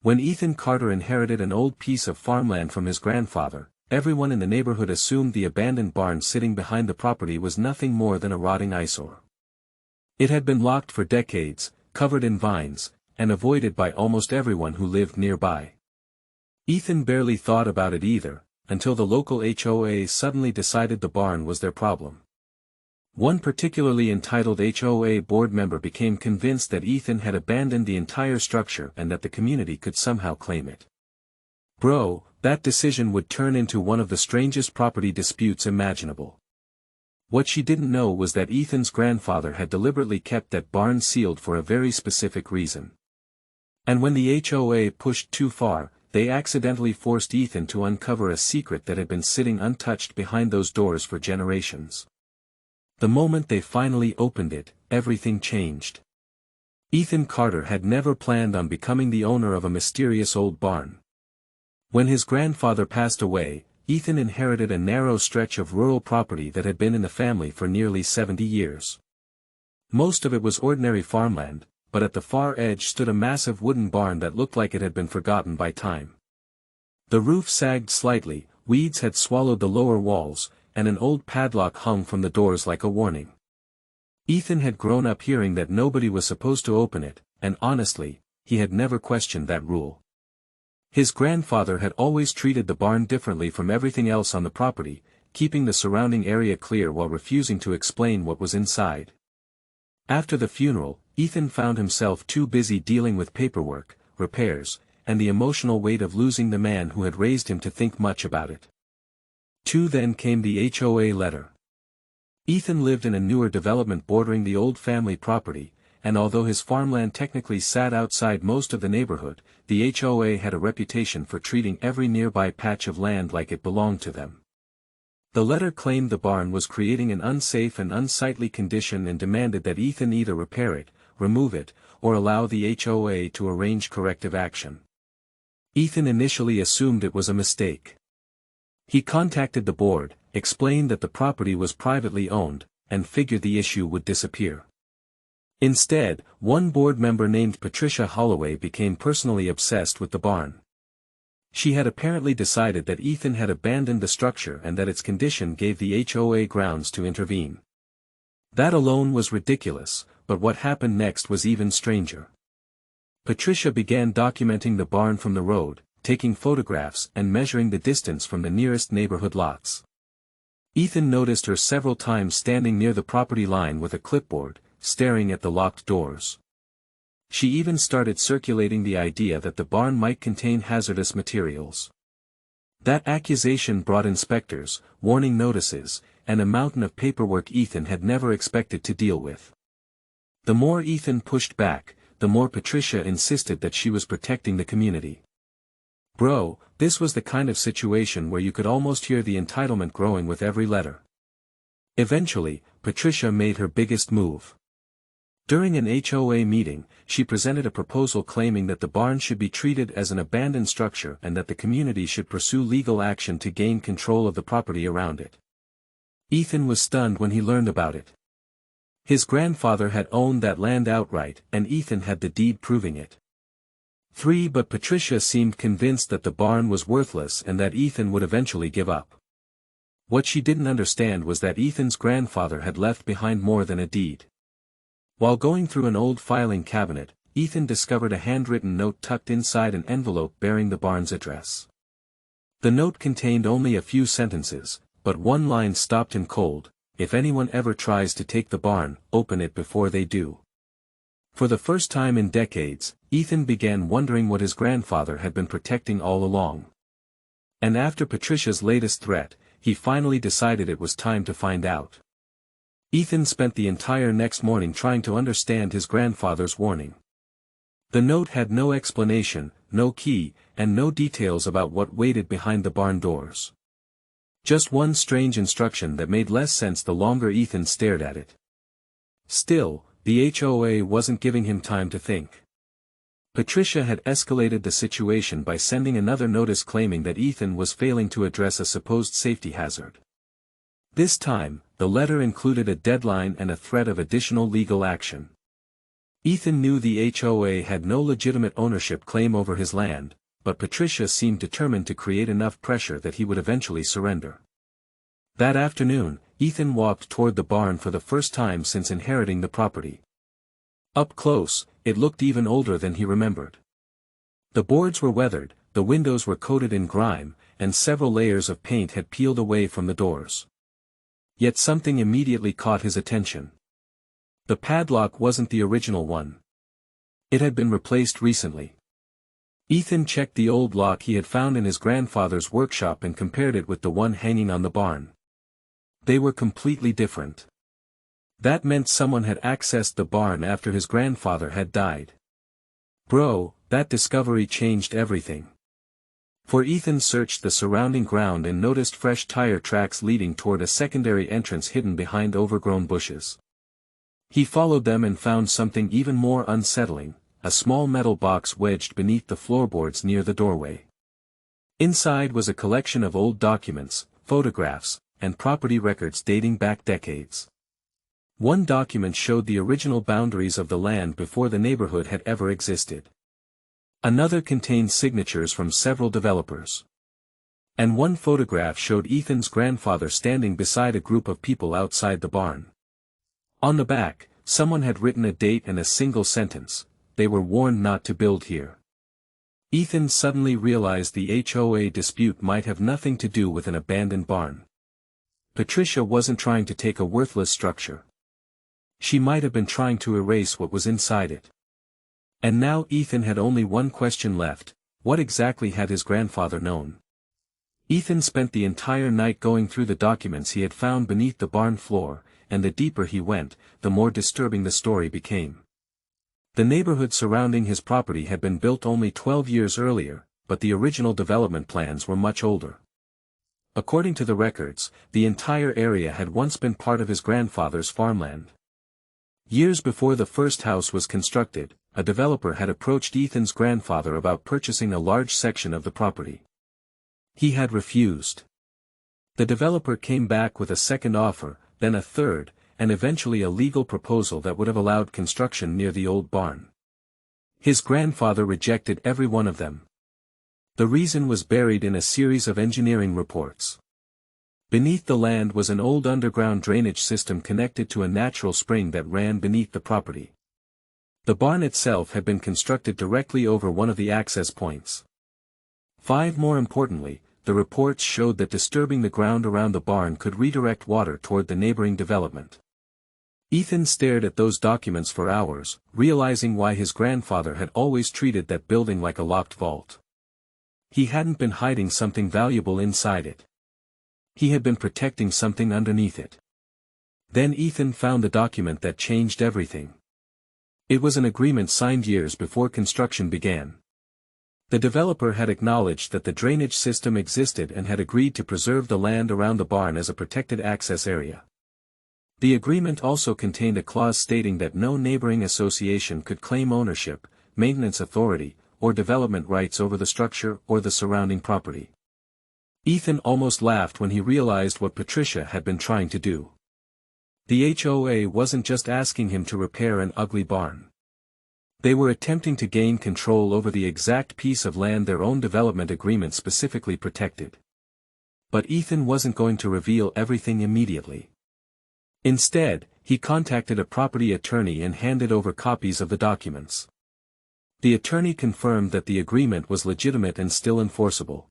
When Ethan Carter inherited an old piece of farmland from his grandfather, everyone in the neighborhood assumed the abandoned barn sitting behind the property was nothing more than a rotting eyesore. It had been locked for decades, covered in vines, and avoided by almost everyone who lived nearby. Ethan barely thought about it either, until the local HOA suddenly decided the barn was their problem. One particularly entitled HOA board member became convinced that Ethan had abandoned the entire structure and that the community could somehow claim it. Bro, that decision would turn into one of the strangest property disputes imaginable. What she didn't know was that Ethan's grandfather had deliberately kept that barn sealed for a very specific reason. And when the HOA pushed too far, they accidentally forced Ethan to uncover a secret that had been sitting untouched behind those doors for generations. The moment they finally opened it, everything changed. Ethan Carter had never planned on becoming the owner of a mysterious old barn. When his grandfather passed away, Ethan inherited a narrow stretch of rural property that had been in the family for nearly 70 years. Most of it was ordinary farmland, but at the far edge stood a massive wooden barn that looked like it had been forgotten by time. The roof sagged slightly, weeds had swallowed the lower walls, and an old padlock hung from the doors like a warning. Ethan had grown up hearing that nobody was supposed to open it, and honestly, he had never questioned that rule. His grandfather had always treated the barn differently from everything else on the property, keeping the surrounding area clear while refusing to explain what was inside. After the funeral, Ethan found himself too busy dealing with paperwork, repairs, and the emotional weight of losing the man who had raised him to think much about it. Then came the HOA letter. Ethan lived in a newer development bordering the old family property, and although his farmland technically sat outside most of the neighborhood, the HOA had a reputation for treating every nearby patch of land like it belonged to them. The letter claimed the barn was creating an unsafe and unsightly condition and demanded that Ethan either repair it, remove it, or allow the HOA to arrange corrective action. Ethan initially assumed it was a mistake. He contacted the board, explained that the property was privately owned, and figured the issue would disappear. Instead, one board member named Patricia Holloway became personally obsessed with the barn. She had apparently decided that Ethan had abandoned the structure and that its condition gave the HOA grounds to intervene. That alone was ridiculous, but what happened next was even stranger. Patricia began documenting the barn from the road, taking photographs and measuring the distance from the nearest neighborhood lots. Ethan noticed her several times standing near the property line with a clipboard, staring at the locked doors. She even started circulating the idea that the barn might contain hazardous materials. That accusation brought inspectors, warning notices, and a mountain of paperwork Ethan had never expected to deal with. The more Ethan pushed back, the more Patricia insisted that she was protecting the community. Bro, this was the kind of situation where you could almost hear the entitlement growing with every letter. Eventually, Patricia made her biggest move. During an HOA meeting, she presented a proposal claiming that the barn should be treated as an abandoned structure and that the community should pursue legal action to gain control of the property around it. Ethan was stunned when he learned about it. His grandfather had owned that land outright, and Ethan had the deed proving it. But Patricia seemed convinced that the barn was worthless and that Ethan would eventually give up. What she didn't understand was that Ethan's grandfather had left behind more than a deed. While going through an old filing cabinet, Ethan discovered a handwritten note tucked inside an envelope bearing the barn's address. The note contained only a few sentences, but one line stopped him cold: "If anyone ever tries to take the barn, open it before they do." For the first time in decades, Ethan began wondering what his grandfather had been protecting all along. And after Patricia's latest threat, he finally decided it was time to find out. Ethan spent the entire next morning trying to understand his grandfather's warning. The note had no explanation, no key, and no details about what waited behind the barn doors. Just one strange instruction that made less sense the longer Ethan stared at it. Still, the HOA wasn't giving him time to think. Patricia had escalated the situation by sending another notice claiming that Ethan was failing to address a supposed safety hazard. This time, the letter included a deadline and a threat of additional legal action. Ethan knew the HOA had no legitimate ownership claim over his land, but Patricia seemed determined to create enough pressure that he would eventually surrender. That afternoon, Ethan walked toward the barn for the first time since inheriting the property. Up close, it looked even older than he remembered. The boards were weathered, the windows were coated in grime, and several layers of paint had peeled away from the doors. Yet something immediately caught his attention. The padlock wasn't the original one. It had been replaced recently. Ethan checked the old lock he had found in his grandfather's workshop and compared it with the one hanging on the barn. They were completely different. That meant someone had accessed the barn after his grandfather had died. Bro, that discovery changed everything. For Ethan searched the surrounding ground and noticed fresh tire tracks leading toward a secondary entrance hidden behind overgrown bushes. He followed them and found something even more unsettling, a small metal box wedged beneath the floorboards near the doorway. Inside was a collection of old documents, photographs, and property records dating back decades. One document showed the original boundaries of the land before the neighborhood had ever existed. Another contained signatures from several developers. And one photograph showed Ethan's grandfather standing beside a group of people outside the barn. On the back, someone had written a date and a single sentence: they were warned not to build here. Ethan suddenly realized the HOA dispute might have nothing to do with an abandoned barn. Patricia wasn't trying to take a worthless structure. She might have been trying to erase what was inside it. And now Ethan had only one question left: what exactly had his grandfather known? Ethan spent the entire night going through the documents he had found beneath the barn floor, and the deeper he went, the more disturbing the story became. The neighborhood surrounding his property had been built only 12 years earlier, but the original development plans were much older. According to the records, the entire area had once been part of his grandfather's farmland. Years before the first house was constructed, a developer had approached Ethan's grandfather about purchasing a large section of the property. He had refused. The developer came back with a second offer, then a third, and eventually a legal proposal that would have allowed construction near the old barn. His grandfather rejected every one of them. The reason was buried in a series of engineering reports. Beneath the land was an old underground drainage system connected to a natural spring that ran beneath the property. The barn itself had been constructed directly over one of the access points. More importantly, the reports showed that disturbing the ground around the barn could redirect water toward the neighboring development. Ethan stared at those documents for hours, realizing why his grandfather had always treated that building like a locked vault. He hadn't been hiding something valuable inside it. He had been protecting something underneath it. Then Ethan found the document that changed everything. It was an agreement signed years before construction began. The developer had acknowledged that the drainage system existed and had agreed to preserve the land around the barn as a protected access area. The agreement also contained a clause stating that no neighboring association could claim ownership, maintenance authority, or development rights over the structure or the surrounding property. Ethan almost laughed when he realized what Patricia had been trying to do. The HOA wasn't just asking him to repair an ugly barn. They were attempting to gain control over the exact piece of land their own development agreement specifically protected. But Ethan wasn't going to reveal everything immediately. Instead, he contacted a property attorney and handed over copies of the documents. The attorney confirmed that the agreement was legitimate and still enforceable.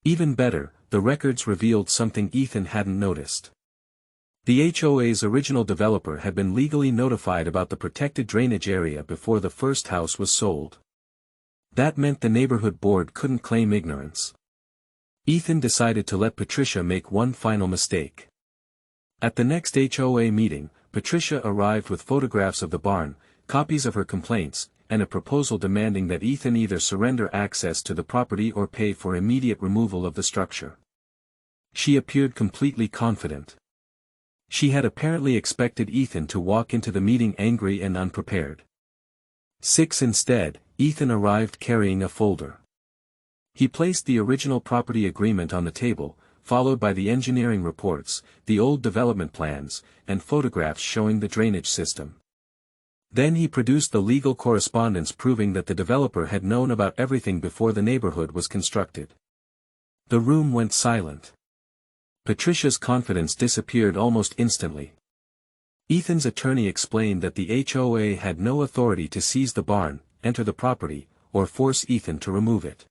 Even better, the records revealed something Ethan hadn't noticed. The HOA's original developer had been legally notified about the protected drainage area before the first house was sold. That meant the neighborhood board couldn't claim ignorance. Ethan decided to let Patricia make one final mistake. At the next HOA meeting, Patricia arrived with photographs of the barn, copies of her complaints, and a proposal demanding that Ethan either surrender access to the property or pay for immediate removal of the structure. She appeared completely confident. She had apparently expected Ethan to walk into the meeting angry and unprepared. Instead, Ethan arrived carrying a folder. He placed the original property agreement on the table, followed by the engineering reports, the old development plans, and photographs showing the drainage system. Then he produced the legal correspondence proving that the developer had known about everything before the neighborhood was constructed. The room went silent. Patricia's confidence disappeared almost instantly. Ethan's attorney explained that the HOA had no authority to seize the barn, enter the property, or force Ethan to remove it.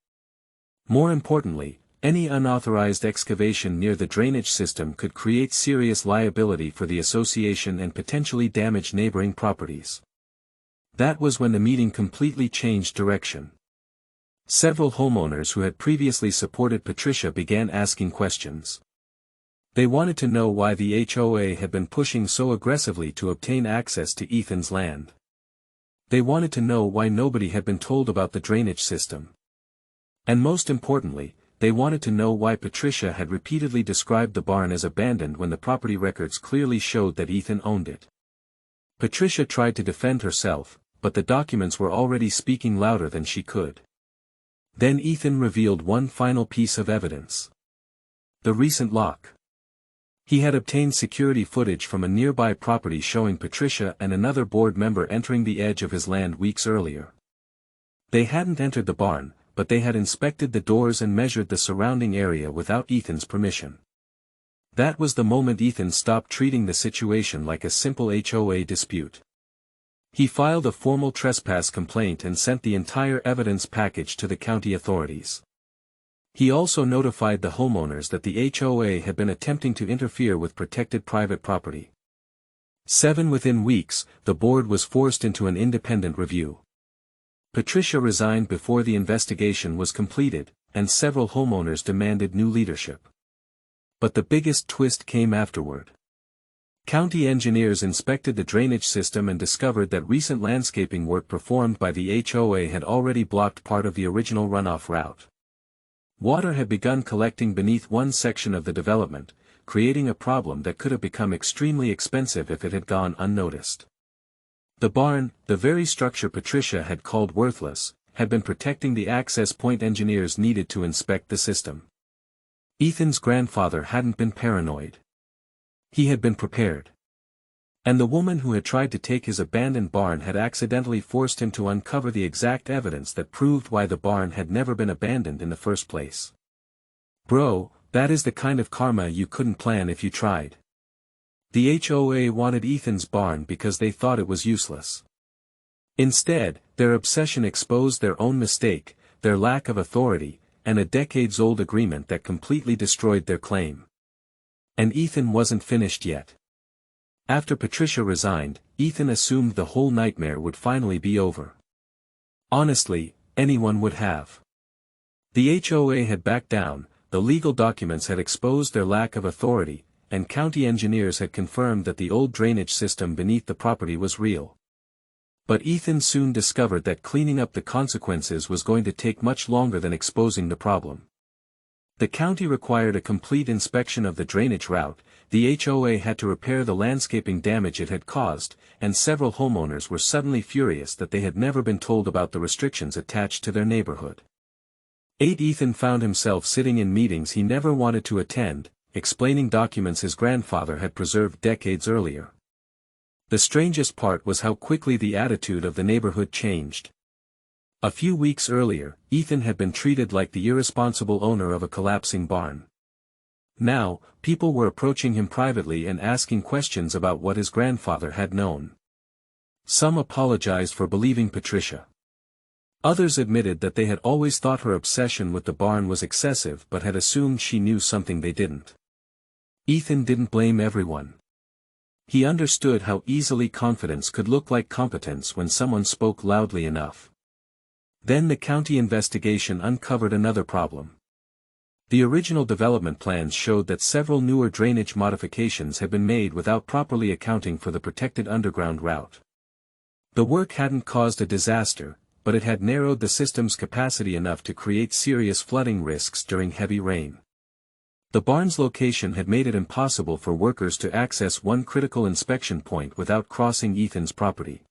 More importantly, any unauthorized excavation near the drainage system could create serious liability for the association and potentially damage neighboring properties. That was when the meeting completely changed direction. Several homeowners who had previously supported Patricia began asking questions. They wanted to know why the HOA had been pushing so aggressively to obtain access to Ethan's land. They wanted to know why nobody had been told about the drainage system. And most importantly, they wanted to know why Patricia had repeatedly described the barn as abandoned when the property records clearly showed that Ethan owned it. Patricia tried to defend herself, but the documents were already speaking louder than she could. Then Ethan revealed one final piece of evidence. The recent lock. He had obtained security footage from a nearby property showing Patricia and another board member entering the edge of his land weeks earlier. They hadn't entered the barn, but they had inspected the doors and measured the surrounding area without Ethan's permission. That was the moment Ethan stopped treating the situation like a simple HOA dispute. He filed a formal trespass complaint and sent the entire evidence package to the county authorities. He also notified the homeowners that the HOA had been attempting to interfere with protected private property. Within weeks, the board was forced into an independent review. Patricia resigned before the investigation was completed, and several homeowners demanded new leadership. But the biggest twist came afterward. County engineers inspected the drainage system and discovered that recent landscaping work performed by the HOA had already blocked part of the original runoff route. Water had begun collecting beneath one section of the development, creating a problem that could have become extremely expensive if it had gone unnoticed. The barn, the very structure Patricia had called worthless, had been protecting the access point engineers needed to inspect the system. Ethan's grandfather hadn't been paranoid. He had been prepared. And the woman who had tried to take his abandoned barn had accidentally forced him to uncover the exact evidence that proved why the barn had never been abandoned in the first place. Bro, that is the kind of karma you couldn't plan if you tried. The HOA wanted Ethan's barn because they thought it was useless. Instead, their obsession exposed their own mistake, their lack of authority, and a decades-old agreement that completely destroyed their claim. And Ethan wasn't finished yet. After Patricia resigned, Ethan assumed the whole nightmare would finally be over. Honestly, anyone would have. The HOA had backed down, the legal documents had exposed their lack of authority, and county engineers had confirmed that the old drainage system beneath the property was real. But Ethan soon discovered that cleaning up the consequences was going to take much longer than exposing the problem. The county required a complete inspection of the drainage route, the HOA had to repair the landscaping damage it had caused, and several homeowners were suddenly furious that they had never been told about the restrictions attached to their neighborhood. Ethan found himself sitting in meetings he never wanted to attend, explaining documents his grandfather had preserved decades earlier. The strangest part was how quickly the attitude of the neighborhood changed. A few weeks earlier, Ethan had been treated like the irresponsible owner of a collapsing barn. Now, people were approaching him privately and asking questions about what his grandfather had known. Some apologized for believing Patricia. Others admitted that they had always thought her obsession with the barn was excessive but had assumed she knew something they didn't. Ethan didn't blame everyone. He understood how easily confidence could look like competence when someone spoke loudly enough. Then the county investigation uncovered another problem. The original development plans showed that several newer drainage modifications had been made without properly accounting for the protected underground route. The work hadn't caused a disaster, but it had narrowed the system's capacity enough to create serious flooding risks during heavy rain. The barn's location had made it impossible for workers to access one critical inspection point without crossing Ethan's property.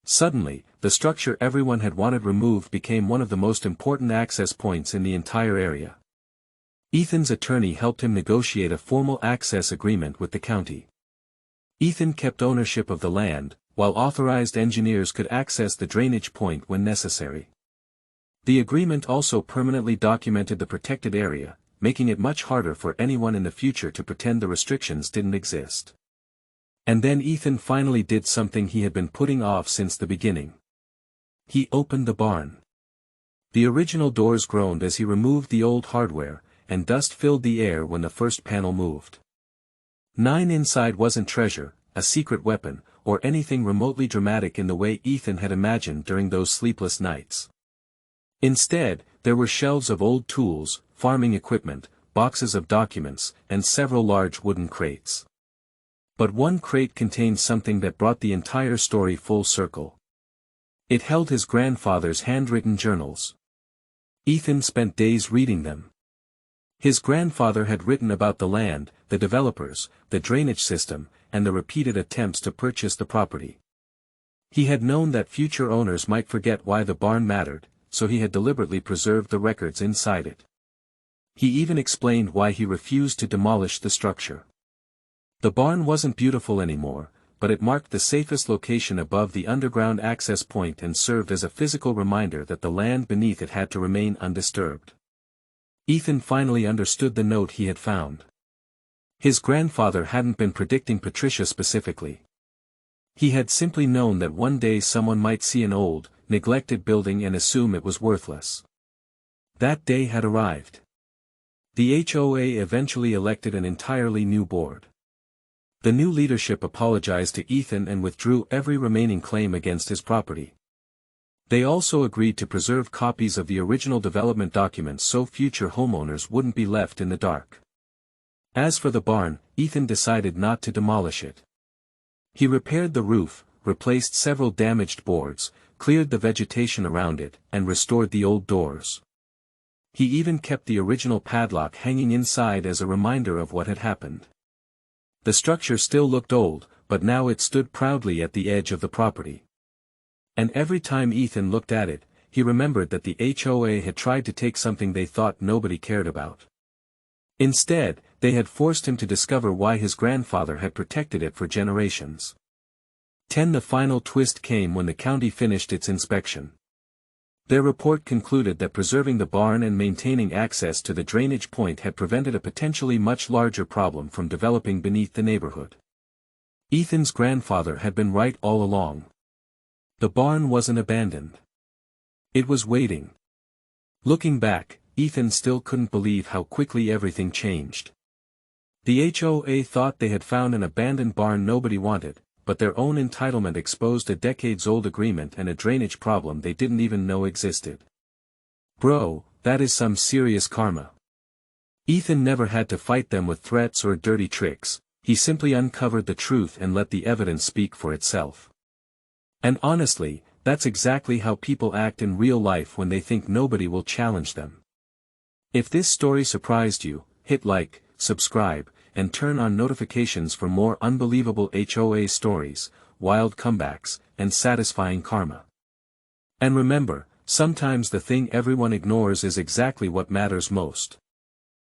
Suddenly, the structure everyone had wanted removed became one of the most important access points in the entire area. Ethan's attorney helped him negotiate a formal access agreement with the county. Ethan kept ownership of the land, while authorized engineers could access the drainage point when necessary. The agreement also permanently documented the protected area, making it much harder for anyone in the future to pretend the restrictions didn't exist. And then Ethan finally did something he had been putting off since the beginning. He opened the barn. The original doors groaned as he removed the old hardware, and dust filled the air when the first panel moved. Inside wasn't treasure, a secret weapon, or anything remotely dramatic in the way Ethan had imagined during those sleepless nights. Instead, there were shelves of old tools, farming equipment, boxes of documents, and several large wooden crates. But one crate contained something that brought the entire story full circle. It held his grandfather's handwritten journals. Ethan spent days reading them. His grandfather had written about the land, the developers, the drainage system, and the repeated attempts to purchase the property. He had known that future owners might forget why the barn mattered, so he had deliberately preserved the records inside it. He even explained why he refused to demolish the structure. The barn wasn't beautiful anymore, but it marked the safest location above the underground access point and served as a physical reminder that the land beneath it had to remain undisturbed. Ethan finally understood the note he had found. His grandfather hadn't been predicting Patricia specifically. He had simply known that one day someone might see an old, neglected building and assume it was worthless. That day had arrived. The HOA eventually elected an entirely new board. The new leadership apologized to Ethan and withdrew every remaining claim against his property. They also agreed to preserve copies of the original development documents so future homeowners wouldn't be left in the dark. As for the barn, Ethan decided not to demolish it. He repaired the roof, replaced several damaged boards, cleared the vegetation around it, and restored the old doors. He even kept the original padlock hanging inside as a reminder of what had happened. The structure still looked old, but now it stood proudly at the edge of the property. And every time Ethan looked at it, he remembered that the HOA had tried to take something they thought nobody cared about. Instead, they had forced him to discover why his grandfather had protected it for generations. The final twist came when the county finished its inspection. Their report concluded that preserving the barn and maintaining access to the drainage point had prevented a potentially much larger problem from developing beneath the neighborhood. Ethan's grandfather had been right all along. The barn wasn't abandoned. It was waiting. Looking back, Ethan still couldn't believe how quickly everything changed. The HOA thought they had found an abandoned barn nobody wanted, but their own entitlement exposed a decades-old agreement and a drainage problem they didn't even know existed. Bro, that is some serious karma. Ethan never had to fight them with threats or dirty tricks, he simply uncovered the truth and let the evidence speak for itself. And honestly, that's exactly how people act in real life when they think nobody will challenge them. If this story surprised you, hit like, subscribe, and turn on notifications for more unbelievable HOA stories, wild comebacks, and satisfying karma. And remember, sometimes the thing everyone ignores is exactly what matters most.